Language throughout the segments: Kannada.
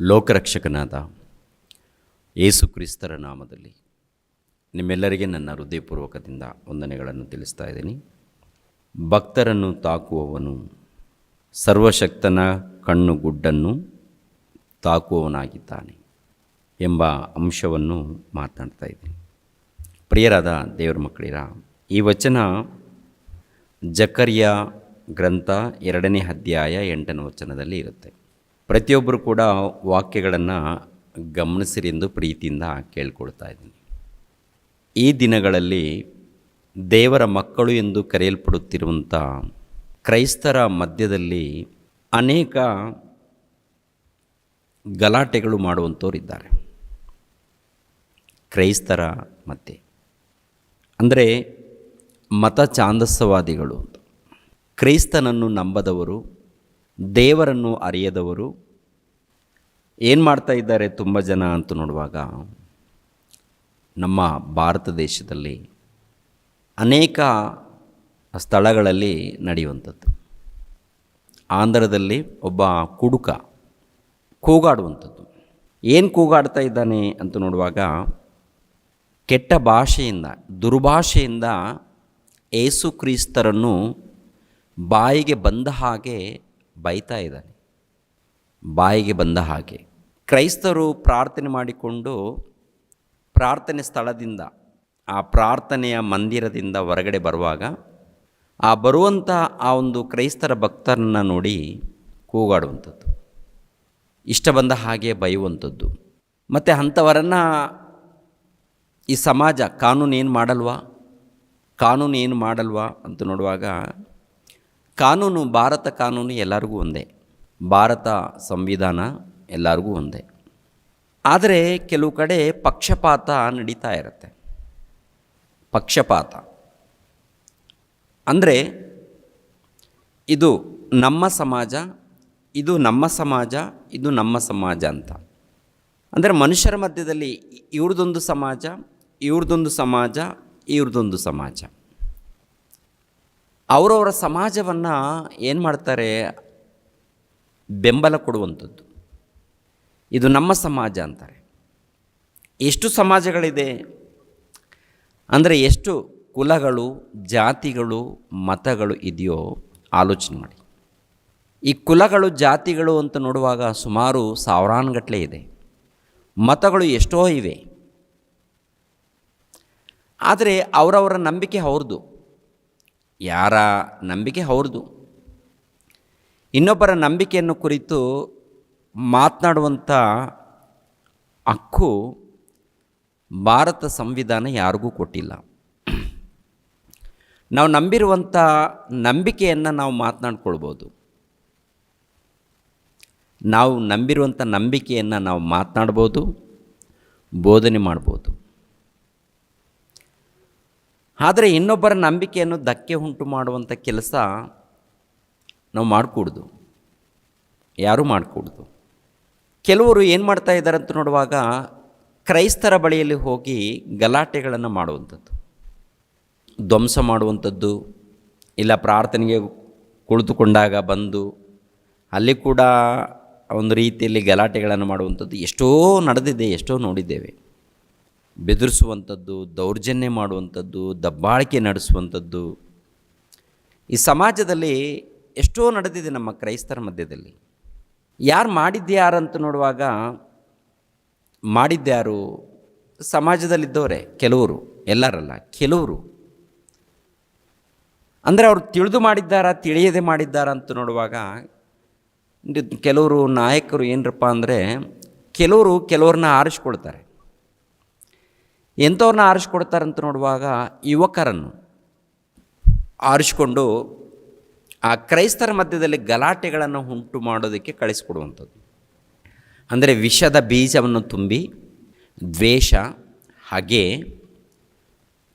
ಲೋಕರಕ್ಷಕನಾದ ಯೇಸು ಕ್ರಿಸ್ತರ ನಾಮದಲ್ಲಿ ನಿಮ್ಮೆಲ್ಲರಿಗೆ ನನ್ನ ಹೃದಯಪೂರ್ವಕದಿಂದ ವಂದನೆಗಳನ್ನು ತಿಳಿಸ್ತಾ ಇದ್ದೀನಿ. ಭಕ್ತರನ್ನು ತಾಕುವವನು ಸರ್ವಶಕ್ತನ ಕಣ್ಣುಗುಡ್ಡನ್ನು ತಾಕುವವನಾಗಿದ್ದಾನೆ ಎಂಬ ಅಂಶವನ್ನು ಮಾತನಾಡ್ತಾ ಇದ್ದೀನಿ. ಪ್ರಿಯರಾದ ದೇವರ ಮಕ್ಕಳಿರ, ಈ ವಚನ ಜಕರ್ಯ ಗ್ರಂಥ 2ನೇ ಅಧ್ಯಾಯ 8ನೇ ವಚನದಲ್ಲಿ ಇರುತ್ತೆ. ಪ್ರತಿಯೊಬ್ಬರು ಕೂಡ ವಾಕ್ಯಗಳನ್ನು ಗಮನಿಸಿರಿ ಎಂದು ಪ್ರೀತಿಯಿಂದ ಕೇಳ್ಕೊಳ್ತಾ ಇದ್ದೀನಿ. ಈ ದಿನಗಳಲ್ಲಿ ದೇವರ ಮಕ್ಕಳು ಎಂದು ಕರೆಯಲ್ಪಡುತ್ತಿರುವಂಥ ಕ್ರೈಸ್ತರ ಮಧ್ಯದಲ್ಲಿ ಅನೇಕ ಗಲಾಟೆಗಳು ಮಾಡುವಂಥವರಿದ್ದಾರೆ. ಕ್ರೈಸ್ತರ ಮಧ್ಯೆ ಅಂದರೆ ಮತ ಛಾಂದಸವಾದಿಗಳು, ಕ್ರೈಸ್ತನನ್ನು ನಂಬದವರು, ದೇವರನ್ನು ಅರಿಯದವರು ಏನು ಮಾಡ್ತಾ ಇದ್ದಾರೆ ತುಂಬ ಜನ ಅಂತ ನೋಡುವಾಗ, ನಮ್ಮ ಭಾರತ ದೇಶದಲ್ಲಿ ಅನೇಕ ಸ್ಥಳಗಳಲ್ಲಿ ನಡೆಯುವಂಥದ್ದು. ಆಂಧ್ರದಲ್ಲಿ ಒಬ್ಬ ಕುಡುಕ ಕೂಗಾಡುವಂಥದ್ದು. ಏನು ಕೂಗಾಡ್ತಾ ಇದ್ದಾನೆ ಅಂತ ನೋಡುವಾಗ, ಕೆಟ್ಟ ಭಾಷೆಯಿಂದ, ದುರ್ಭಾಷೆಯಿಂದ ಯೇಸು ಕ್ರಿಸ್ತರನ್ನು ಬಾಯಿಗೆ ಬಂದ ಹಾಗೆ ಬೈತಾ ಇದ್ದಾನೆ. ಬಾಯಿಗೆ ಬಂದ ಹಾಗೆ ಕ್ರೈಸ್ತರು ಪ್ರಾರ್ಥನೆ ಮಾಡಿಕೊಂಡು ಪ್ರಾರ್ಥನೆ ಸ್ಥಳದಿಂದ, ಆ ಪ್ರಾರ್ಥನೆಯ ಮಂದಿರದಿಂದ ಹೊರಗಡೆ ಬರುವಾಗ ಬರುವಂಥ ಆ ಒಂದು ಕ್ರೈಸ್ತರ ಭಕ್ತರನ್ನು ನೋಡಿ ಕೂಗಾಡುವಂಥದ್ದು, ಇಷ್ಟ ಬಂದ ಹಾಗೆ ಬೈಯುವಂಥದ್ದು. ಮತ್ತು ಅಂಥವರನ್ನು ಈ ಸಮಾಜ ಕಾನೂನು ಏನು ಮಾಡಲ್ವಾ ಅಂತ ನೋಡುವಾಗ, ಕಾನೂನು, ಭಾರತ ಕಾನೂನು ಎಲ್ಲರಿಗೂ ಒಂದೇ, ಭಾರತ ಸಂವಿಧಾನ ಎಲ್ಲರಿಗೂ ಒಂದೇ. ಆದರೆ ಕೆಲವು ಕಡೆ ಪಕ್ಷಪಾತ ನಡೀತಾ ಇರುತ್ತೆ. ಪಕ್ಷಪಾತ ಅಂದರೆ ಇದು ನಮ್ಮ ಸಮಾಜ, ಇದು ನಮ್ಮ ಸಮಾಜ, ಇದು ನಮ್ಮ ಸಮಾಜ ಅಂತ. ಅಂದರೆ ಮನುಷ್ಯರ ಮಧ್ಯದಲ್ಲಿ ಇವ್ರದ್ದೊಂದು ಸಮಾಜ, ಇವ್ರದ್ದೊಂದು ಸಮಾಜ, ಇವ್ರದ್ದೊಂದು ಸಮಾಜ. ಅವರವರ ಸಮಾಜವನ್ನು ಏನು ಮಾಡ್ತಾರೆ, ಬೆಂಬಲ ಕೊಡುವಂಥದ್ದು. ಇದು ನಮ್ಮ ಸಮಾಜ ಅಂತಾರೆ. ಎಷ್ಟು ಸಮಾಜಗಳಿದೆ ಅಂದರೆ, ಎಷ್ಟು ಕುಲಗಳು, ಜಾತಿಗಳು, ಮತಗಳು ಇದೆಯೋ ಆಲೋಚನೆ ಮಾಡಿ. ಈ ಕುಲಗಳು, ಜಾತಿಗಳು ಅಂತ ನೋಡುವಾಗ ಸುಮಾರು ಸಾವಿರಾನುಗಟ್ಟಲೆ ಇದೆ. ಮತಗಳು ಎಷ್ಟೋ ಇವೆ. ಆದರೆ ಅವರವರ ನಂಬಿಕೆ ಅವ್ರದ್ದು, ಯಾರ ನಂಬಿಕೆ ಅವ್ರದ್ದು. ಇನ್ನೊಬ್ಬರ ನಂಬಿಕೆಯನ್ನು ಕುರಿತು ಮಾತನಾಡುವಂಥ ಹಕ್ಕು ಭಾರತ ಸಂವಿಧಾನ ಯಾರಿಗೂ ಕೊಟ್ಟಿಲ್ಲ. ನಾವು ನಂಬಿರುವಂಥ ನಂಬಿಕೆಯನ್ನು ನಾವು ಮಾತನಾಡ್ಕೊಳ್ಬೋದು. ನಾವು ನಂಬಿರುವಂಥ ನಂಬಿಕೆಯನ್ನು ನಾವು ಮಾತನಾಡ್ಬೋದು, ಬೋಧನೆ ಮಾಡ್ಬೋದು. ಆದರೆ ಇನ್ನೊಬ್ಬರ ನಂಬಿಕೆಯನ್ನು ಧಕ್ಕೆ ಉಂಟು ಮಾಡುವಂಥ ಕೆಲಸ ನಾವು ಮಾಡಿಕೊಡ್ದು, ಯಾರೂ ಮಾಡಿಕೊಡ್ದು. ಕೆಲವರು ಏನು ಮಾಡ್ತಾ ಇದ್ದಾರೆ ಅಂತ ನೋಡುವಾಗ, ಕ್ರೈಸ್ತರ ಬಳಿಯಲ್ಲಿ ಹೋಗಿ ಗಲಾಟೆಗಳನ್ನು ಮಾಡುವಂಥದ್ದು, ಧ್ವಂಸ ಮಾಡುವಂಥದ್ದು, ಇಲ್ಲ ಪ್ರಾರ್ಥನೆಗೆ ಕುಳಿತುಕೊಂಡಾಗ ಬಂದು ಅಲ್ಲಿ ಕೂಡ ಒಂದು ರೀತಿಯಲ್ಲಿ ಗಲಾಟೆಗಳನ್ನು ಮಾಡುವಂಥದ್ದು ಎಷ್ಟೋ ನಡೆದಿದೆ, ಎಷ್ಟೋ ನೋಡಿದ್ದೇವೆ. ಬೆದರಿಸುವಂಥದ್ದು, ದೌರ್ಜನ್ಯ ಮಾಡುವಂಥದ್ದು, ದಬ್ಬಾಳಿಕೆ ನಡೆಸುವಂಥದ್ದು ಈ ಸಮಾಜದಲ್ಲಿ ಎಷ್ಟೋ ನಡೆದಿದೆ ನಮ್ಮ ಕ್ರೈಸ್ತರ ಮಧ್ಯದಲ್ಲಿ. ಯಾರು ಮಾಡಿದ್ಯಾರಂತ ನೋಡುವಾಗ, ಮಾಡಿದ್ಯಾರು ಸಮಾಜದಲ್ಲಿದ್ದವರೇ, ಕೆಲವರು, ಎಲ್ಲರಲ್ಲ, ಕೆಲವರು. ಅಂದರೆ ಅವರು ತಿಳಿದು ಮಾಡಿದ್ದಾರಾ, ತಿಳಿಯದೆ ಮಾಡಿದ್ದಾರಾ ಅಂತ ನೋಡುವಾಗ, ಕೆಲವರು ನಾಯಕರು ಏನರಪ್ಪ ಅಂದರೆ, ಕೆಲವ್ರನ್ನ ಆರಿಸ್ಕೊಳ್ತಾರೆ. ಎಂಥವ್ರನ್ನ ಆರಿಸ್ಕೊಡ್ತಾರಂತ ನೋಡುವಾಗ, ಯುವಕರನ್ನು ಆರಿಸ್ಕೊಂಡು ಆ ಕ್ರೈಸ್ತರ ಮಧ್ಯದಲ್ಲಿ ಗಲಾಟೆಗಳನ್ನು ಉಂಟು ಮಾಡೋದಕ್ಕೆ ಕಳಿಸ್ಕೊಡುವಂಥದ್ದು. ಅಂದರೆ ವಿಷದ ಬೀಜವನ್ನು ತುಂಬಿ ದ್ವೇಷ, ಹಗೆ,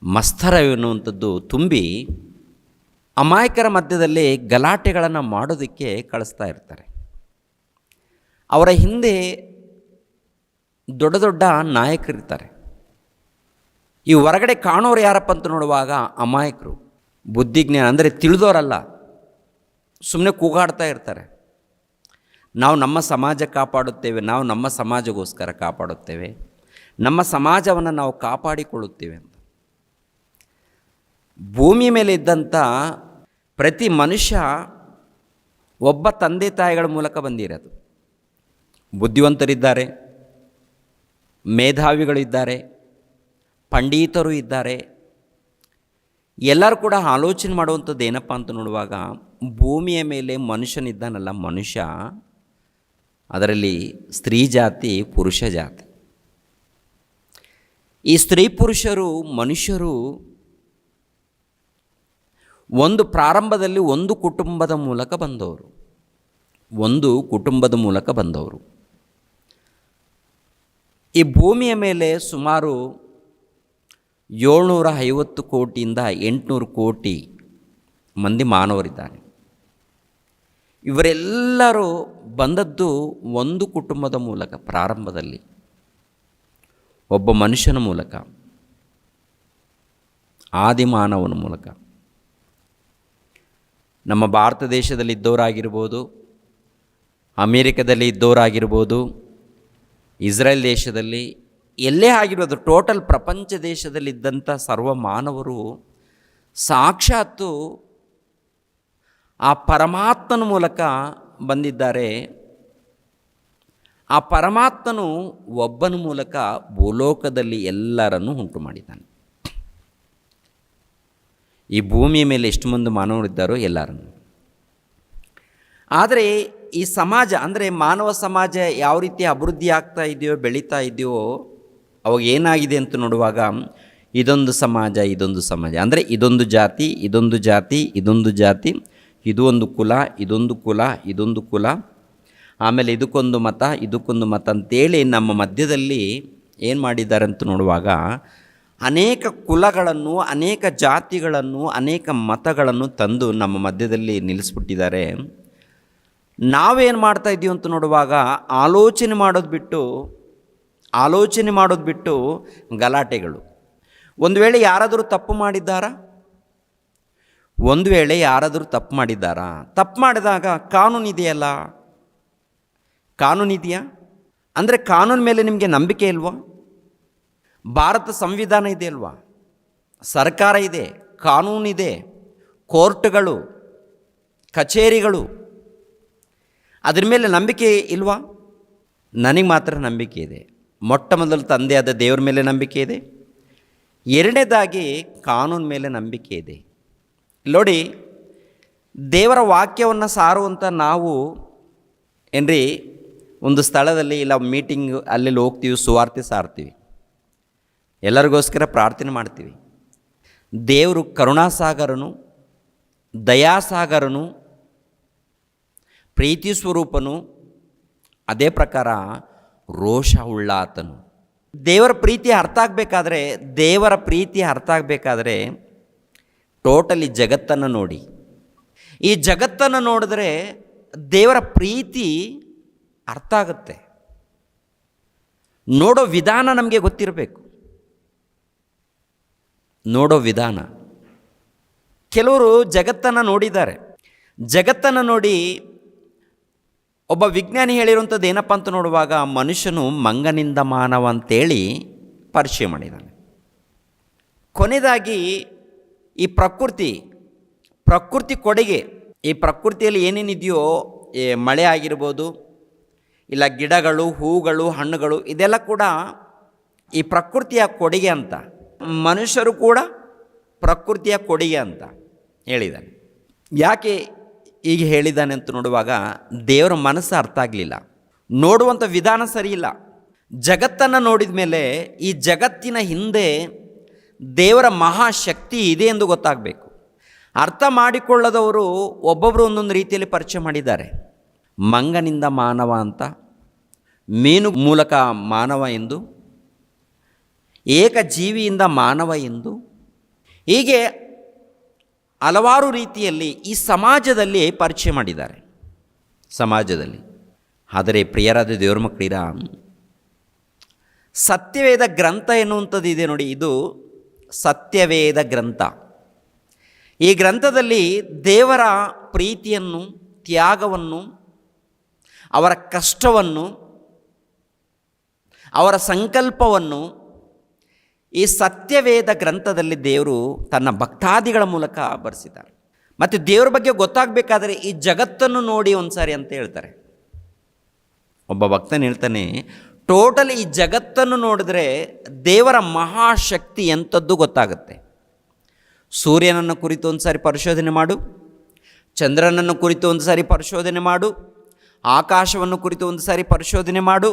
ಮತ್ಸರ ಎನ್ನುವಂಥದ್ದು ತುಂಬಿ ಅಮಾಯಕರ ಮಧ್ಯದಲ್ಲಿ ಗಲಾಟೆಗಳನ್ನು ಮಾಡೋದಕ್ಕೆ ಕಳಿಸ್ತಾ ಇರ್ತಾರೆ. ಅವರ ಹಿಂದೆ ದೊಡ್ಡ ದೊಡ್ಡ ನಾಯಕರಿರ್ತಾರೆ. ಈ ಹೊರಗಡೆ ಕಾಣೋರು ಯಾರಪ್ಪ ಅಂತ ನೋಡುವಾಗ ಅಮಾಯಕರು, ಬುದ್ಧಿಜ್ಞಾನ ಅಂದರೆ ತಿಳಿದವರಲ್ಲ, ಸುಮ್ಮನೆ ಕೂಗಾಡ್ತಾ ಇರ್ತಾರೆ. ನಾವು ನಮ್ಮ ಸಮಾಜ ಕಾಪಾಡುತ್ತೇವೆ, ನಾವು ನಮ್ಮ ಸಮಾಜಗೋಸ್ಕರ ಕಾಪಾಡುತ್ತೇವೆ, ನಮ್ಮ ಸಮಾಜವನ್ನು ನಾವು ಕಾಪಾಡಿಕೊಳ್ಳುತ್ತೇವೆ ಅಂತ. ಭೂಮಿ ಮೇಲೆ ಇದ್ದಂಥ ಪ್ರತಿ ಮನುಷ್ಯ ಒಬ್ಬ ತಂದೆ ತಾಯಿಗಳ ಮೂಲಕ ಬಂದಿರೋದು. ಬುದ್ಧಿವಂತರಿದ್ದಾರೆ, ಮೇಧಾವಿಗಳಿದ್ದಾರೆ, ಪಂಡಿತರು ಇದ್ದಾರೆ. ಎಲ್ಲರೂ ಕೂಡ ಆಲೋಚನೆ ಮಾಡುವಂಥದ್ದು ಏನಪ್ಪ ಅಂತ ನೋಡುವಾಗ, ಭೂಮಿಯ ಮೇಲೆ ಮನುಷ್ಯನಿದ್ದಾನಲ್ಲ, ಮನುಷ್ಯ, ಅದರಲ್ಲಿ ಸ್ತ್ರೀ ಜಾತಿ, ಪುರುಷ ಜಾತಿ. ಈ ಸ್ತ್ರೀ ಪುರುಷರು ಮನುಷ್ಯರು ಒಂದು ಪ್ರಾರಂಭದಲ್ಲಿ ಒಂದು ಕುಟುಂಬದ ಮೂಲಕ ಬಂದವರು. ಈ ಭೂಮಿಯ ಮೇಲೆ ಸುಮಾರು 750 ಕೋಟಿಯಿಂದ 800 ಕೋಟಿ ಮಂದಿ ಮಾನವರಿದ್ದಾರೆ. ಇವರೆಲ್ಲರೂ ಬಂದದ್ದು ಒಂದು ಕುಟುಂಬದ ಮೂಲಕ, ಪ್ರಾರಂಭದಲ್ಲಿ ಒಬ್ಬ ಮನುಷ್ಯನ ಮೂಲಕ, ಆದಿಮಾನವನ ಮೂಲಕ. ನಮ್ಮ ಭಾರತ ದೇಶದಲ್ಲಿ ಇದ್ದವರಾಗಿರ್ಬೋದು, ಅಮೇರಿಕದಲ್ಲಿ ಇದ್ದವರಾಗಿರ್ಬೋದು, ಇಸ್ರೇಲ್ ದೇಶದಲ್ಲಿ, ಎಲ್ಲೇ ಆಗಿರ್ಬೋದು, ಟೋಟಲ್ ಪ್ರಪಂಚ ದೇಶದಲ್ಲಿದ್ದಂಥ ಸರ್ವ ಮಾನವರು ಸಾಕ್ಷಾತ್ತು ಆ ಪರಮಾತ್ಮನ ಮೂಲಕ ಬಂದಿದ್ದಾರೆ. ಆ ಪರಮಾತ್ಮನು ಒಬ್ಬನ ಮೂಲಕ ಭೂಲೋಕದಲ್ಲಿ ಎಲ್ಲರನ್ನೂ ಉಂಟು ಮಾಡಿದ್ದಾನೆ. ಈ ಭೂಮಿಯ ಮೇಲೆ ಎಷ್ಟು ಮಂದಿ ಮಾನವರಿದ್ದಾರೋ ಎಲ್ಲರನ್ನು. ಆದರೆ ಈ ಸಮಾಜ ಅಂದರೆ ಮಾನವ ಸಮಾಜ ಯಾವ ರೀತಿ ಅಭಿವೃದ್ಧಿ ಆಗ್ತಾ ಇದೆಯೋ, ಬೆಳೀತಾ ಇದೆಯೋ, ಅವಾಗ ಏನಾಗಿದೆ ಅಂತ ನೋಡುವಾಗ, ಇದೊಂದು ಸಮಾಜ ಅಂದರೆ ಇದೊಂದು ಜಾತಿ, ಇದು ಒಂದು ಕುಲ, ಇದೊಂದು ಕುಲ, ಆಮೇಲೆ ಇದಕ್ಕೊಂದು ಮತ ಅಂತೇಳಿ ನಮ್ಮ ಮಧ್ಯದಲ್ಲಿ ಏನು ಮಾಡಿದ್ದಾರೆ ಅಂತ ನೋಡುವಾಗ, ಅನೇಕ ಕುಲಗಳನ್ನು, ಅನೇಕ ಜಾತಿಗಳನ್ನು, ಅನೇಕ ಮತಗಳನ್ನು ತಂದು ನಮ್ಮ ಮಧ್ಯದಲ್ಲಿ ನಿಲ್ಲಿಸ್ಬಿಟ್ಟಿದ್ದಾರೆ. ನಾವೇನು ಮಾಡ್ತಾ ಇದ್ದೀವಿ ಅಂತ ನೋಡುವಾಗ, ಆಲೋಚನೆ ಮಾಡೋದು ಬಿಟ್ಟು ಗಲಾಟೆಗಳು. ಒಂದು ವೇಳೆ ಯಾರಾದರೂ ತಪ್ಪು ಮಾಡಿದ್ದಾರಾ? ತಪ್ಪು ಮಾಡಿದಾಗ ಕಾನೂನಿದೆಯಾ? ಅಂದರೆ ಕಾನೂನು ಮೇಲೆ ನಿಮಗೆ ನಂಬಿಕೆ ಇಲ್ವಾ? ಭಾರತ ಸಂವಿಧಾನ ಇದೆ ಅಲ್ವಾ? ಸರ್ಕಾರ ಇದೆ, ಕಾನೂನಿದೆ, ಕೋರ್ಟ್ಗಳು, ಕಚೇರಿಗಳು, ಅದ್ರ ಮೇಲೆ ನಂಬಿಕೆ ಇಲ್ವಾ? ನನಗೆ ಮಾತ್ರ ನಂಬಿಕೆ ಇದೆ. ಮೊಟ್ಟ ಮೊದಲು ತಂದೆಯಾದ ದೇವರ ಮೇಲೆ ನಂಬಿಕೆ ಇದೆ. ಎರಡನೇದಾಗಿ ಕಾನೂನು ಮೇಲೆ ನಂಬಿಕೆ ಇದೆ. ನೋಡಿ, ದೇವರ ವಾಕ್ಯವನ್ನು ಸಾರುವಂಥ ನಾವು ಏನ್ರಿ ಒಂದು ಸ್ಥಳದಲ್ಲಿ ಇಲ್ಲ ಮೀಟಿಂಗ್ ಅಲ್ಲಿ ಹೋಗ್ತೀವಿ, ಸುವಾರ್ತೆ ಸಾರ್ತೀವಿ, ಎಲ್ಲರಿಗೋಸ್ಕರ ಪ್ರಾರ್ಥನೆ ಮಾಡ್ತೀವಿ. ದೇವರು ಕರುಣಾಸಾಗರನು, ದಯಾಸಾಗರನು, ಪ್ರೀತಿ ಸ್ವರೂಪನು, ಅದೇ ಪ್ರಕಾರ ರೋಷ ಉಳ್ಳಾತನು. ದೇವರ ಪ್ರೀತಿ ಅರ್ಥ ಆಗಬೇಕಾದ್ರೆ ಟೋಟಲಿ ಜಗತ್ತನ್ನು ನೋಡಿ. ಈ ಜಗತ್ತನ್ನು ನೋಡಿದ್ರೆ ದೇವರ ಪ್ರೀತಿ ಅರ್ಥ ಆಗುತ್ತೆ. ನೋಡೋ ವಿಧಾನ ನಮಗೆ ಗೊತ್ತಿರಬೇಕು. ಕೆಲವರು ಜಗತ್ತನ್ನು ನೋಡಿದ್ದಾರೆ. ಜಗತ್ತನ್ನು ನೋಡಿ ಒಬ್ಬ ವಿಜ್ಞಾನಿ ಹೇಳಿರುವಂಥದ್ದು ಏನಪ್ಪ ಅಂತ ನೋಡುವಾಗ, ಮನುಷ್ಯನು ಮಂಗನಿಂದ ಮಾನವ ಅಂತೇಳಿ ಪರಿಚಯ ಮಾಡಿದ್ದಾನೆ. ಕೊನೆಯದಾಗಿ ಈ ಪ್ರಕೃತಿ ಕೊಡುಗೆ, ಈ ಪ್ರಕೃತಿಯಲ್ಲಿ ಏನೇನಿದೆಯೋ, ಮಳೆ ಆಗಿರ್ಬೋದು, ಇಲ್ಲ ಗಿಡಗಳು, ಹೂಗಳು, ಹಣ್ಣುಗಳು, ಇದೆಲ್ಲ ಕೂಡ ಈ ಪ್ರಕೃತಿಯ ಕೊಡುಗೆ ಅಂತ. ಮನುಷ್ಯರು ಕೂಡ ಪ್ರಕೃತಿಯ ಕೊಡುಗೆ ಅಂತ ಹೇಳಿದ್ದಾನೆ. ಯಾಕೆ ಈಗ ಹೇಳಿದ್ದಾನೆ ಅಂತ ನೋಡುವಾಗ, ದೇವರ ಮನಸ್ಸು ಅರ್ಥ ಆಗಲಿಲ್ಲ, ನೋಡುವಂಥ ವಿಧಾನ ಸರಿಯಿಲ್ಲ. ಜಗತ್ತನ್ನು ನೋಡಿದ ಮೇಲೆ ಈ ಜಗತ್ತಿನ ಹಿಂದೆ ದೇವರ ಮಹಾಶಕ್ತಿ ಇದೆ ಎಂದು ಗೊತ್ತಾಗಬೇಕು. ಅರ್ಥ ಮಾಡಿಕೊಳ್ಳದವರು ಒಬ್ಬೊಬ್ಬರು ಒಂದೊಂದು ರೀತಿಯಲ್ಲಿ ಪರಿಚಯ ಮಾಡಿದ್ದಾರೆ. ಮಂಗನಿಂದ ಮಾನವ ಅಂತ, ಮೀನು ಮೂಲಕ ಮಾನವ ಎಂದು, ಏಕಜೀವಿಯಿಂದ ಮಾನವ ಎಂದು, ಹೀಗೆ ಹಲವಾರು ರೀತಿಯಲ್ಲಿ ಈ ಸಮಾಜದಲ್ಲಿ ಪರಿಚಯ ಮಾಡಿದ್ದಾರೆ. ಆದರೆ ಪ್ರಿಯರಾದ ದೇವರ ಮಕ್ಕಳಿರ, ಸತ್ಯವೇದ ಗ್ರಂಥ ಎನ್ನುವಂಥದ್ದು ಇದೆ ನೋಡಿ, ಇದು ಸತ್ಯವೇದ ಗ್ರಂಥ. ಈ ಗ್ರಂಥದಲ್ಲಿ ದೇವರ ಪ್ರೀತಿಯನ್ನು, ತ್ಯಾಗವನ್ನು, ಅವರ ಕಷ್ಟವನ್ನು, ಅವರ ಸಂಕಲ್ಪವನ್ನು ಈ ಸತ್ಯವೇದ ಗ್ರಂಥದಲ್ಲಿ ದೇವರು ತನ್ನ ಭಕ್ತಾದಿಗಳ ಮೂಲಕ ಬರೆಸಿದ್ದಾರೆ. ಮತ್ತು ದೇವರ ಬಗ್ಗೆ ಗೊತ್ತಾಗಬೇಕಾದ್ರೆ ಈ ಜಗತ್ತನ್ನು ನೋಡಿ ಒಂದು ಸಾರಿ ಅಂತ ಹೇಳ್ತಾರೆ. ಒಬ್ಬ ಭಕ್ತನು ಹೇಳ್ತಾನೆ, ಟೋಟಲ್ ಈ ಜಗತ್ತನ್ನು ನೋಡಿದ್ರೆ ದೇವರ ಮಹಾಶಕ್ತಿ ಎಂಥದ್ದು ಗೊತ್ತಾಗುತ್ತೆ. ಸೂರ್ಯನನ್ನು ಕುರಿತು ಒಂದು ಸಾರಿ ಪರಿಶೋಧನೆ ಮಾಡು, ಚಂದ್ರನನ್ನು ಕುರಿತು ಒಂದು ಸಾರಿ ಪರಿಶೋಧನೆ ಮಾಡು, ಆಕಾಶವನ್ನು ಕುರಿತು ಒಂದು ಸಾರಿ ಪರಿಶೋಧನೆ ಮಾಡು,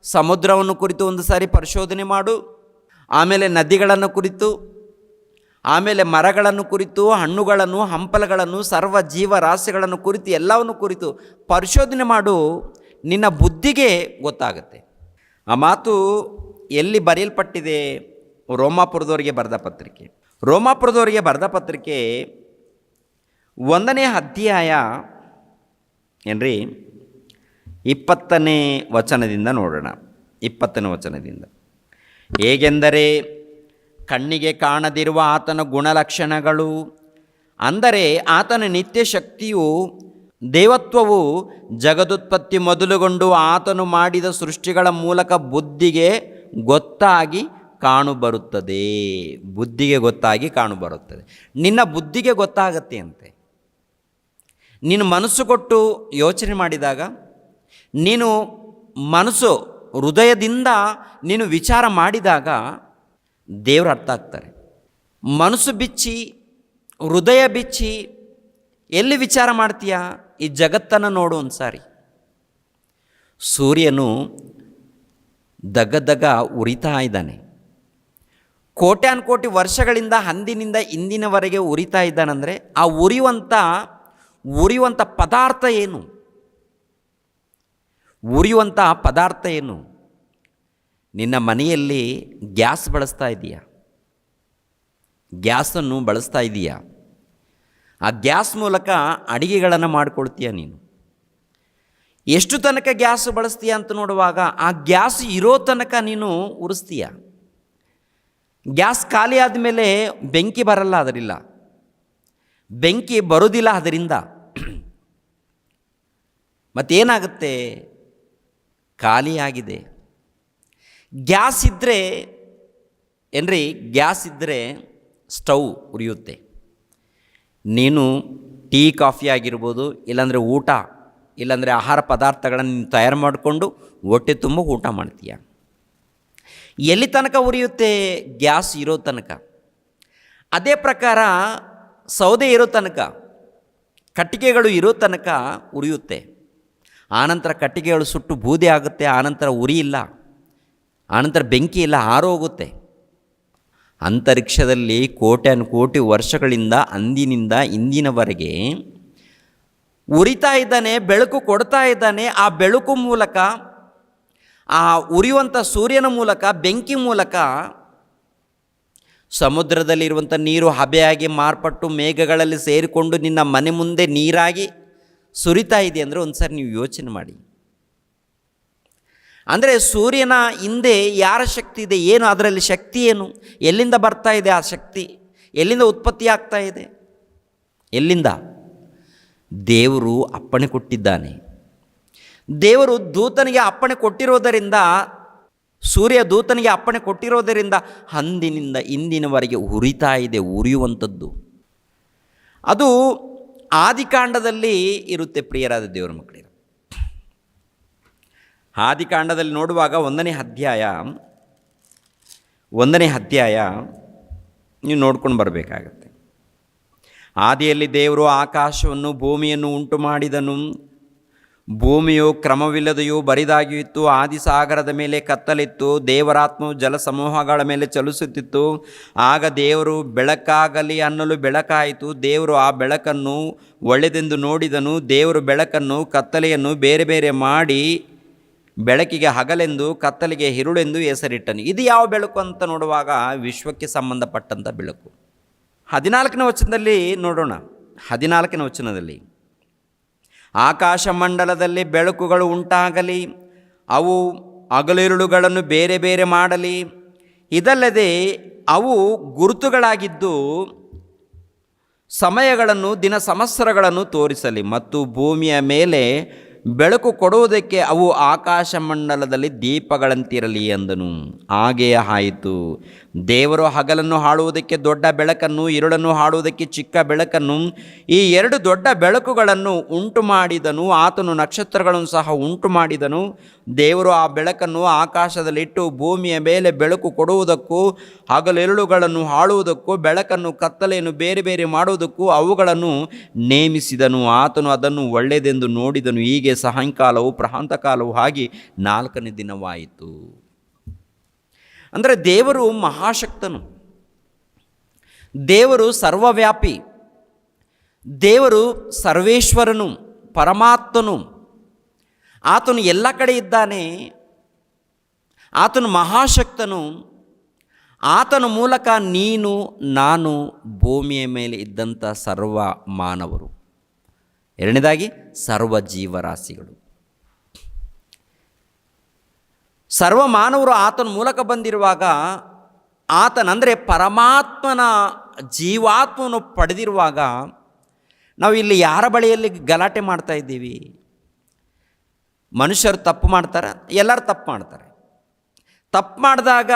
ಸಮುದ್ರವನ್ನು ಕುರಿತು ಒಂದು ಸಾರಿ ಪರಿಶೋಧನೆ ಮಾಡು, ಆಮೇಲೆ ನದಿಗಳನ್ನು ಕುರಿತು, ಆಮೇಲೆ ಮರಗಳನ್ನು ಕುರಿತು, ಹಣ್ಣುಗಳನ್ನು, ಹಂಪಲಗಳನ್ನು, ಸರ್ವ ಜೀವರಾಶಿಗಳನ್ನು ಕುರಿತು, ಎಲ್ಲವನ್ನು ಕುರಿತು ಪರಿಶೋಧನೆ ಮಾಡು, ನಿನ್ನ ಬುದ್ಧಿಗೆ ಗೊತ್ತಾಗುತ್ತೆ. ಆ ಮಾತು ಎಲ್ಲಿ ಬರೆಯಲ್ಪಟ್ಟಿದೆ? ರೋಮಾಪುರದವರಿಗೆ ಬರೆದ ಪತ್ರಿಕೆ. ರೋಮಾಪುರದವರಿಗೆ ಬರೆದ ಪತ್ರಿಕೆ 1ನೇ ಅಧ್ಯಾಯ ಏನ್ರಿ 20ನೇ ವಚನದಿಂದ ನೋಡೋಣ. 20ನೇ ವಚನದಿಂದ, ಹೇಗೆಂದರೆ ಕಣ್ಣಿಗೆ ಕಾಣದಿರುವ ಆತನ ಗುಣಲಕ್ಷಣಗಳು, ಅಂದರೆ ಆತನ ನಿತ್ಯ ಶಕ್ತಿಯು, ದೇವತ್ವವು ಜಗದುತ್ಪತ್ತಿ ಮೊದಲುಗೊಂಡು ಆತನು ಮಾಡಿದ ಸೃಷ್ಟಿಗಳ ಮೂಲಕ ಬುದ್ಧಿಗೆ ಗೊತ್ತಾಗಿ ಕಾಣುಬರುತ್ತದೆ. ಬುದ್ಧಿಗೆ ಗೊತ್ತಾಗಿ ಕಾಣುಬರುತ್ತದೆ. ನಿನ್ನ ಬುದ್ಧಿಗೆ ಗೊತ್ತಾಗತ್ತೆ ಅಂತೆ. ನೀನು ಮನಸ್ಸು ಕೊಟ್ಟು ಯೋಚನೆ ಮಾಡಿದಾಗ, ನೀನು ಮನಸ್ಸು ಹೃದಯದಿಂದ ನೀನು ವಿಚಾರ ಮಾಡಿದಾಗ ದೇವರು ಅರ್ಥ ಆಗ್ತಾರೆ. ಮನಸ್ಸು ಬಿಚ್ಚಿ, ಹೃದಯ ಬಿಚ್ಚಿ ಎಲ್ಲಿ ವಿಚಾರ ಮಾಡ್ತೀಯಾ? ಈ ಜಗತ್ತನ್ನು ನೋಡು ಒಂದು ಸಾರಿ. ಸೂರ್ಯನು ದಗದಗ ಉರಿತಾ ಇದ್ದಾನೆ. ಕೋಟ್ಯಾನುಕೋಟಿ ವರ್ಷಗಳಿಂದ ಅಂದಿನಿಂದ ಇಂದಿನವರೆಗೆ ಉರಿತಾ ಇದ್ದಾನಂದರೆ ಆ ಉರಿಯುವಂಥ ಪದಾರ್ಥ ಏನು? ಉರಿಯುವಂಥ ಪದಾರ್ಥ ಏನು? ನಿನ್ನ ಮನೆಯಲ್ಲಿ ಗ್ಯಾಸ್ ಬಳಸ್ತಾ ಇದೆಯಾ? ಗ್ಯಾಸನ್ನು ಬಳಸ್ತಾ ಇದೆಯಾ? ಆ ಗ್ಯಾಸ್ ಮೂಲಕ ಅಡಿಗೆಗಳನ್ನು ಮಾಡಿಕೊಳ್ತೀಯ ನೀನು. ಎಷ್ಟು ತನಕ ಗ್ಯಾಸ್ ಬಳಸ್ತೀಯ ಅಂತ ನೋಡುವಾಗ ಆ ಗ್ಯಾಸ್ ಇರೋ ತನಕ ನೀನು ಉರಿಸ್ತೀಯ. ಗ್ಯಾಸ್ ಖಾಲಿ ಆದಮೇಲೆ ಬೆಂಕಿ ಬರಲ್ಲ, ಅದರಿಲ್ಲ. ಬೆಂಕಿ ಬರೋದಿಲ್ಲ ಅದರಿಂದ. ಮತ್ತೇನಾಗುತ್ತೆ? ಖಾಲಿಯಾಗಿದೆ. ಗ್ಯಾಸ್ ಇದ್ದರೆ ಏನ್ರಿ, ಗ್ಯಾಸ್ ಇದ್ದರೆ ಸ್ಟವ್ ಉರಿಯುತ್ತೆ. ನೀನು ಟೀ ಕಾಫಿ ಆಗಿರ್ಬೋದು, ಇಲ್ಲಾಂದರೆ ಊಟ, ಇಲ್ಲಾಂದರೆ ಆಹಾರ ಪದಾರ್ಥಗಳನ್ನು ನೀನು ತಯಾರು ಮಾಡಿಕೊಂಡು ಹೊಟ್ಟೆ ತುಂಬ ಊಟ ಮಾಡ್ತೀಯ. ಎಲ್ಲಿ ತನಕ ಉರಿಯುತ್ತೆ? ಗ್ಯಾಸ್ ಇರೋ ತನಕ. ಅದೇ ಪ್ರಕಾರ ಸೌದೆ ಇರೋ ತನಕ, ಕಟ್ಟಿಗೆಗಳು ಇರೋ ತನಕ ಉರಿಯುತ್ತೆ. ಆನಂತರ ಕಟ್ಟಿಗೆಗಳು ಸುಟ್ಟು ಬೂದೆ ಆಗುತ್ತೆ. ಆನಂತರ ಉರಿ ಇಲ್ಲ, ಆನಂತರ ಬೆಂಕಿ ಇಲ್ಲ, ಆರೋಗುತ್ತೆ. ಅಂತರಿಕ್ಷದಲ್ಲಿ ಕೋಟ್ಯಾನುಕೋಟಿ ವರ್ಷಗಳಿಂದ ಅಂದಿನಿಂದ ಇಂದಿನವರೆಗೆ ಉರಿತಾ ಇದ್ದಾನೆ, ಬೆಳಕು ಕೊಡ್ತಾ ಇದ್ದಾನೆ. ಆ ಬೆಳಕು ಮೂಲಕ, ಆ ಉರಿಯುವಂಥ ಸೂರ್ಯನ ಮೂಲಕ, ಬೆಂಕಿ ಮೂಲಕ ಸಮುದ್ರದಲ್ಲಿರುವಂಥ ನೀರು ಹಬೆಯಾಗಿ ಮಾರ್ಪಟ್ಟು ಮೇಘಗಳಲ್ಲಿ ಸೇರಿಕೊಂಡು ನಿನ್ನ ಮನೆ ಮುಂದೆ ನೀರಾಗಿ ಸುರಿತಾ ಇದೆ ಅಂದರೆ ಒಂದು ಸಾರಿ ನೀವು ಯೋಚನೆ ಮಾಡಿ. ಅಂದರೆ ಸೂರ್ಯನ ಹಿಂದೆ ಯಾರ ಶಕ್ತಿ ಇದೆ? ಏನು ಅದರಲ್ಲಿ ಶಕ್ತಿ? ಏನು? ಎಲ್ಲಿಂದ ಬರ್ತಾ ಇದೆ ಆ ಶಕ್ತಿ? ಎಲ್ಲಿಂದ ಉತ್ಪತ್ತಿ ಆಗ್ತಾ ಇದೆ? ಎಲ್ಲಿಂದ? ದೇವರು ಅಪ್ಪಣೆ ಕೊಟ್ಟಿದ್ದಾನೆ. ದೇವರು ದೂತನಿಗೆ ಅಪ್ಪಣೆ ಕೊಟ್ಟಿರೋದರಿಂದ, ಸೂರ್ಯ ದೂತನಿಗೆ ಅಪ್ಪಣೆ ಕೊಟ್ಟಿರೋದರಿಂದ ಅಂದಿನಿಂದ ಇಂದಿನವರೆಗೆ ಉರಿತಾ ಇದೆ. ಉರಿಯುವಂಥದ್ದು ಅದು ಆದಿಕಾಂಡದಲ್ಲಿ ಇರುತ್ತೆ. ಪ್ರಿಯರಾದ ದೇವರ ಮಕ್ಕಳಿಗೆ, ಆದಿಕಾಂಡದಲ್ಲಿ ನೋಡುವಾಗ 1ನೇ ಅಧ್ಯಾಯ ನೀವು ನೋಡ್ಕೊಂಡು ಬರಬೇಕಾಗತ್ತೆ. ಆದಿಯಲ್ಲಿ ದೇವರು ಆಕಾಶವನ್ನು ಭೂಮಿಯನ್ನು ಉಂಟು ಮಾಡಿದನು. ಭೂಮಿಯು ಕ್ರಮವಿಲ್ಲದೆಯೂ ಬರಿದಾಗಿಯೂ ಇತ್ತು. ಆದಿಸಾಗರದ ಮೇಲೆ ಕತ್ತಲಿತ್ತು. ದೇವರಾತ್ಮವು ಜಲಸಮೂಹಗಳ ಮೇಲೆ ಚಲಿಸುತ್ತಿತ್ತು. ಆಗ ದೇವರು ಬೆಳಕಾಗಲಿ ಅನ್ನಲು ಬೆಳಕಾಯಿತು. ದೇವರು ಆ ಬೆಳಕನ್ನು ಒಳ್ಳೆಯದೆಂದು ನೋಡಿದನು. ದೇವರು ಬೆಳಕನ್ನು ಕತ್ತಲೆಯನ್ನು ಬೇರೆ ಬೇರೆ ಮಾಡಿ ಬೆಳಕಿಗೆ ಹಗಲೆಂದು ಕತ್ತಲಿಗೆ ಇರುಳೆಂದು ಹೆಸರಿಟ್ಟನು. ಇದು ಯಾವ ಬೆಳಕು ಅಂತ ನೋಡುವಾಗ ವಿಶ್ವಕ್ಕೆ ಸಂಬಂಧಪಟ್ಟಂಥ ಬೆಳಕು. 14ನೇ ವಚನದಲ್ಲಿ ನೋಡೋಣ. 14ನೇ ವಚನದಲ್ಲಿ, ಆಕಾಶ ಮಂಡಲದಲ್ಲಿ ಬೆಳಕುಗಳು ಉಂಟಾಗಲಿ, ಅವು ಹಗಲಿರುಳುಗಳನ್ನು ಬೇರೆ ಬೇರೆ ಮಾಡಲಿ. ಇದಲ್ಲದೆ ಅವು ಗುರುತುಗಳಾಗಿದ್ದು ಸಮಯಗಳನ್ನು ದಿನ ಸಂವತ್ಸರಗಳನ್ನು ತೋರಿಸಲಿ. ಮತ್ತು ಭೂಮಿಯ ಮೇಲೆ ಬೆಳಕು ಕೊಡುವುದಕ್ಕೆ ಅವು ಆಕಾಶ ಮಂಡಲದಲ್ಲಿ ದೀಪಗಳಂತಿರಲಿ ಎಂದನು. ಹಾಗೆಯೇ ಆಯಿತು. ದೇವರು ಹಗಲನ್ನು ಆಳುವುದಕ್ಕೆ ದೊಡ್ಡ ಬೆಳಕನ್ನು, ഇരുಳನ್ನು ಆಳುವುದಕ್ಕೆ ಚಿಕ್ಕ ಬೆಳಕನ್ನು, ಈ ಎರಡು ದೊಡ್ಡ ಬೆಳಕುಗಳನ್ನು ಉಂಟು ಮಾಡಿದನು. ಆತನು ನಕ್ಷತ್ರಗಳನ್ನು ಸಹ ಉಂಟು ಮಾಡಿದನು. ದೇವರು ಆ ಬೆಳಕನ್ನು ಆಕಾಶದಲ್ಲಿಟ್ಟು ಭೂಮಿಯ ಮೇಲೆ ಬೆಳಕು ಕೊಡುವುದಕ್ಕೂ ಹಗಲಿರುಳುಗಳನ್ನು ಆಳುವುದಕ್ಕೂ ಬೆಳಕನ್ನು ಕತ್ತಲೆಯನ್ನು ಬೇರೆ ಬೇರೆ ಮಾಡುವುದಕ್ಕೂ ಅವುಗಳನ್ನು ನೇಮಿಸಿದನು. ಆತನು ಅದನ್ನು ಒಳ್ಳೆಯದೆಂದು ನೋಡಿದನು. ಹೀಗೆ ಸಾಯಂಕಾಲವು ಪ್ರಾಂತಕಾಲವು ಆಗಿ 4ನೇ ದಿನವಾಯಿತು. ಅಂದರೆ ದೇವರು ಮಹಾಶಕ್ತನು, ದೇವರು ಸರ್ವವ್ಯಾಪಿ, ದೇವರು ಸರ್ವೇಶ್ವರನು, ಪರಮಾತ್ಮನು. ಆತನು ಎಲ್ಲ ಕಡೆ ಇದ್ದಾನೆ. ಆತನು ಮಹಾಶಕ್ತನು. ಆತನ ಮೂಲಕ ನೀನು ನಾನು ಭೂಮಿಯ ಮೇಲೆ ಇದ್ದಂಥ ಸರ್ವ ಮಾನವರು, ಎರಡನೇದಾಗಿ ಸರ್ವ ಜೀವರಾಶಿಗಳು, ಸರ್ವ ಮಾನವರು ಆತನ ಮೂಲಕ ಬಂದಿರುವಾಗ, ಆತನಂದರೆ ಪರಮಾತ್ಮನ ಜೀವಾತ್ಮವನ್ನು ಪಡೆದಿರುವಾಗ ನಾವು ಇಲ್ಲಿ ಯಾರ ಬಳಿಯಲ್ಲಿ ಗಲಾಟೆ ಮಾಡ್ತಾ ಇದ್ದೀವಿ? ಮನುಷ್ಯರು ತಪ್ಪು ಮಾಡ್ತಾರೆ, ಎಲ್ಲರೂ ತಪ್ಪು ಮಾಡ್ತಾರೆ. ತಪ್ಪು ಮಾಡಿದಾಗ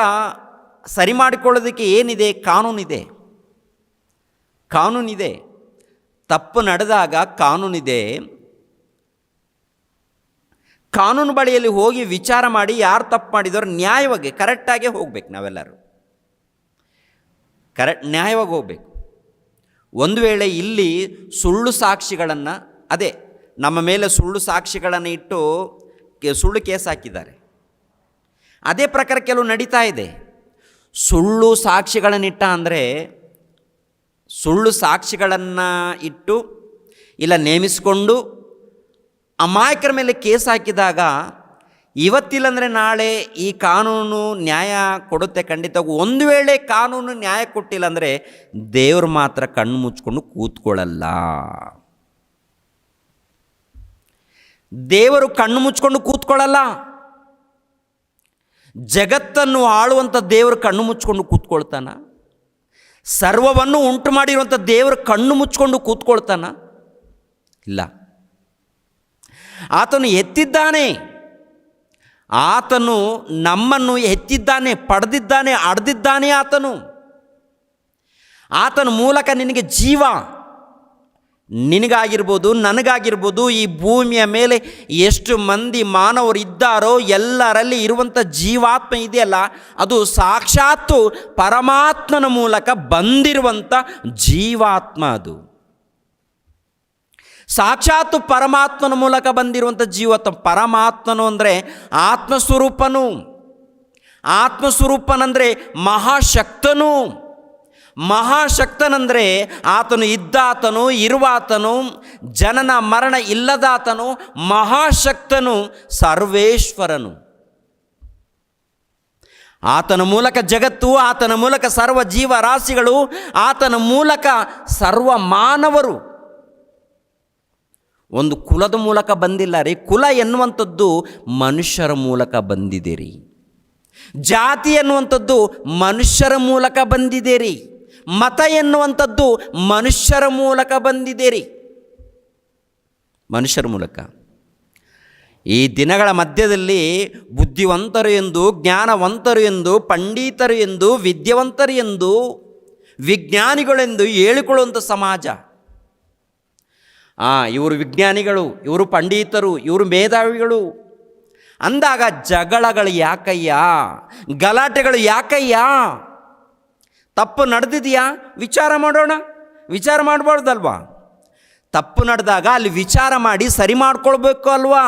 ಸರಿ ಮಾಡಿಕೊಳ್ಳೋದಕ್ಕೆ ಏನಿದೆ? ಕಾನೂನಿದೆ. ಕಾನೂನಿದೆ. ತಪ್ಪು ನಡೆದಾಗ ಕಾನೂನಿದೆ. ಕಾನೂನು ಬಳಿಯಲ್ಲಿ ಹೋಗಿ ವಿಚಾರ ಮಾಡಿ ಯಾರು ತಪ್ಪು ಮಾಡಿದವರು ನ್ಯಾಯವಾಗಿ ಕರೆಕ್ಟಾಗೇ ಹೋಗ್ಬೇಕು. ನಾವೆಲ್ಲರೂ ನ್ಯಾಯವಾಗಿ ಹೋಗ್ಬೇಕು. ಒಂದು ವೇಳೆ ಇಲ್ಲಿ ಸುಳ್ಳು ಸಾಕ್ಷಿಗಳನ್ನು, ಅದೇ ನಮ್ಮ ಮೇಲೆ ಸುಳ್ಳು ಸಾಕ್ಷಿಗಳನ್ನು ಇಟ್ಟು ಸುಳ್ಳು ಕೇಸ್ ಹಾಕಿದ್ದಾರೆ, ಅದೇ ಪ್ರಕಾರ ಕೆಲವು ನಡೀತಾ ಇದೆ. ಸುಳ್ಳು ಸಾಕ್ಷಿಗಳನ್ನಿಟ್ಟ ಅಂದರೆ ಸುಳ್ಳು ಸಾಕ್ಷಿಗಳನ್ನು ಇಟ್ಟು ಇಲ್ಲ ನೇಮಿಸಿಕೊಂಡು ಅಮಾಯಕರ ಮೇಲೆ ಕೇಸ್ ಹಾಕಿದಾಗ ಇವತ್ತಿಲ್ಲಂದರೆ ನಾಳೆ ಈ ಕಾನೂನು ನ್ಯಾಯ ಕೊಡುತ್ತೆ ಖಂಡಿತ. ಒಂದು ವೇಳೆ ಕಾನೂನು ನ್ಯಾಯ ಕೊಟ್ಟಿಲ್ಲ ಅಂದರೆ ದೇವರು ಮಾತ್ರ ಕಣ್ಣು ಮುಚ್ಕೊಂಡು ಕೂತ್ಕೊಳ್ಳಲ್ಲ. ದೇವರು ಕಣ್ಣು ಮುಚ್ಕೊಂಡು ಕೂತ್ಕೊಳ್ಳಲ್ಲ. ಜಗತ್ತನ್ನು ಆಳುವಂಥ ದೇವರು ಕಣ್ಣು ಮುಚ್ಕೊಂಡು ಕೂತ್ಕೊಳ್ತಾನ? ಸರ್ವವನ್ನು ಉಂಟು ಮಾಡಿರುವಂಥ ದೇವರು ಕಣ್ಣು ಮುಚ್ಕೊಂಡು ಕೂತ್ಕೊಳ್ತಾನ? ಇಲ್ಲ. ಆತನು ಎತ್ತಿದ್ದಾನೆ. ಆತನು ನಮ್ಮನ್ನು ಎತ್ತಿದ್ದಾನೆ, ಪಡೆದಿದ್ದಾನೆ, ಅಡ್ದಿದ್ದಾನೆ ಆತನು. ಆತನ ಮೂಲಕ ನಿನಗೆ ಜೀವ, ನಿನಗಾಗಿರ್ಬೋದು, ನನಗಾಗಿರ್ಬೋದು, ಈ ಭೂಮಿಯ ಮೇಲೆ ಎಷ್ಟು ಮಂದಿ ಮಾನವರು ಇದ್ದಾರೋ ಎಲ್ಲರಲ್ಲಿ ಇರುವಂಥ ಜೀವಾತ್ಮ ಇದೆಯಲ್ಲ, ಅದು ಸಾಕ್ಷಾತ್ತು ಪರಮಾತ್ಮನ ಮೂಲಕ ಬಂದಿರುವಂಥ ಜೀವಾತ್ಮ. ಅದು ಸಾಕ್ಷಾತ್ತು ಪರಮಾತ್ಮನ ಮೂಲಕ ಬಂದಿರುವಂಥ ಜೀವಾತ್ಮ. ಪರಮಾತ್ಮನು ಅಂದರೆ ಆತ್ಮಸ್ವರೂಪನು. ಆತ್ಮಸ್ವರೂಪನಂದರೆ ಮಹಾಶಕ್ತನು. ಮಹಾಶಕ್ತನಂದರೆ ಆತನು ಇದ್ದಾತನು, ಇರುವಾತನು, ಜನನ ಮರಣ ಇಲ್ಲದಾತನು, ಮಹಾಶಕ್ತನು, ಸರ್ವೇಶ್ವರನು. ಆತನ ಮೂಲಕ ಜಗತ್ತು, ಆತನ ಮೂಲಕ ಸರ್ವ ಜೀವರಾಶಿಗಳು, ಆತನ ಮೂಲಕ ಸರ್ವ ಮಾನವರು. ಒಂದು ಕುಲದ ಮೂಲಕ ಬಂದಿಲ್ಲ ರೀ. ಕುಲ ಎನ್ನುವಂಥದ್ದು ಮನುಷ್ಯರ ಮೂಲಕ ಬಂದಿದೆ ರೀ. ಜಾತಿ ಎನ್ನುವಂಥದ್ದು ಮನುಷ್ಯರ ಮೂಲಕ ಬಂದಿದೆ ರೀ. ಮತ ಎನ್ನುವಂಥದ್ದು ಮನುಷ್ಯರ ಮೂಲಕ ಬಂದಿದೆ ರೀ. ಮನುಷ್ಯರ ಮೂಲಕ. ಈ ದಿನಗಳ ಮಧ್ಯದಲ್ಲಿ ಬುದ್ಧಿವಂತರು ಎಂದು, ಜ್ಞಾನವಂತರು ಎಂದು, ಪಂಡಿತರು ಎಂದು, ವಿದ್ಯಾವಂತರು ಎಂದು, ವಿಜ್ಞಾನಿಗಳೆಂದು ಹೇಳಿಕೊಳ್ಳುವಂಥ ಸಮಾಜ. ಇವರು ವಿಜ್ಞಾನಿಗಳು, ಇವರು ಪಂಡಿತರು, ಇವರು ಮೇಧಾವಿಗಳು ಅಂದಾಗ ಜಗಳಗಳು ಯಾಕಯ್ಯ? ಗಲಾಟೆಗಳು ಯಾಕಯ್ಯ? ತಪ್ಪು ನಡೆದಿದೆಯಾ? ವಿಚಾರ ಮಾಡೋಣ. ವಿಚಾರ ಮಾಡಬಾರ್ದಲ್ವಾ? ತಪ್ಪು ನಡೆದಾಗ ಅಲ್ಲಿ ವಿಚಾರ ಮಾಡಿ ಸರಿ ಮಾಡ್ಕೊಳ್ಬೇಕು ಅಲ್ವಾ?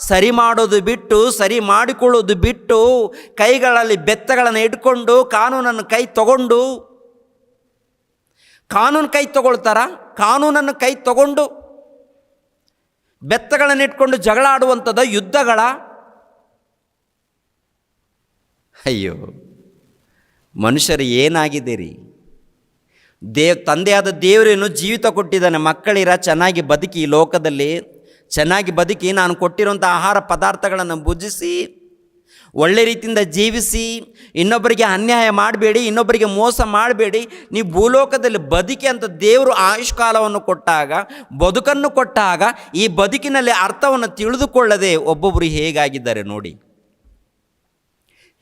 ಸರಿ ಮಾಡೋದು ಬಿಟ್ಟು, ಸರಿ ಮಾಡಿಕೊಳ್ಳೋದು ಬಿಟ್ಟು, ಕೈಗಳಲ್ಲಿ ಬೆತ್ತಗಳನ್ನು ಇಟ್ಕೊಂಡು ಕಾನೂನನ್ನು ಕೈ ತಗೊಂಡು, ಕಾನೂನು ಕೈ ತಗೊಳ್ತಾರ? ಕಾನೂನನ್ನು ಕೈ ತಗೊಂಡು ಬೆತ್ತಗಳನ್ನು ಇಟ್ಕೊಂಡು ಜಗಳ ಆಡುವಂಥದ್ದು ಯುದ್ಧಗಳ? ಅಯ್ಯೋ, ಮನುಷ್ಯರು ಏನಾಗಿದೆ ರೀ? ತಂದೆಯಾದ ದೇವರೇನು ಜೀವಿತ ಕೊಟ್ಟಿದ್ದಾನೆ. ಮಕ್ಕಳಿರ ಚೆನ್ನಾಗಿ ಬದುಕಿ, ಈ ಲೋಕದಲ್ಲಿ ಚೆನ್ನಾಗಿ ಬದುಕಿ, ನಾನು ಕೊಟ್ಟಿರುವಂಥ ಆಹಾರ ಪದಾರ್ಥಗಳನ್ನು ಭುಜಿಸಿ ಒಳ್ಳೆ ರೀತಿಯಿಂದ ಜೀವಿಸಿ, ಇನ್ನೊಬ್ಬರಿಗೆ ಅನ್ಯಾಯ ಮಾಡಬೇಡಿ, ಇನ್ನೊಬ್ಬರಿಗೆ ಮೋಸ ಮಾಡಬೇಡಿ. ನೀವು ಭೂಲೋಕದಲ್ಲಿ ಬದುಕಿ ಅಂತ ದೇವರು ಆಯುಷ್ಕಾಲವನ್ನು ಕೊಟ್ಟಾಗ, ಬದುಕನ್ನು ಕೊಟ್ಟಾಗ, ಈ ಬದುಕಿನಲ್ಲಿ ಅರ್ಥವನ್ನು ತಿಳಿದುಕೊಳ್ಳದೆ ಒಬ್ಬೊಬ್ಬರು ಹೇಗಾಗಿದ್ದಾರೆ ನೋಡಿ,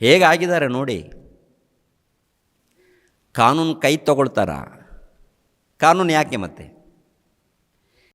ಹೇಗಾಗಿದ್ದಾರೆ ನೋಡಿ. ಕಾನೂನು ಕೈ ತಗೊಳ್ತಾರ? ಕಾನೂನು ಯಾಕೆ ಮತ್ತೆ?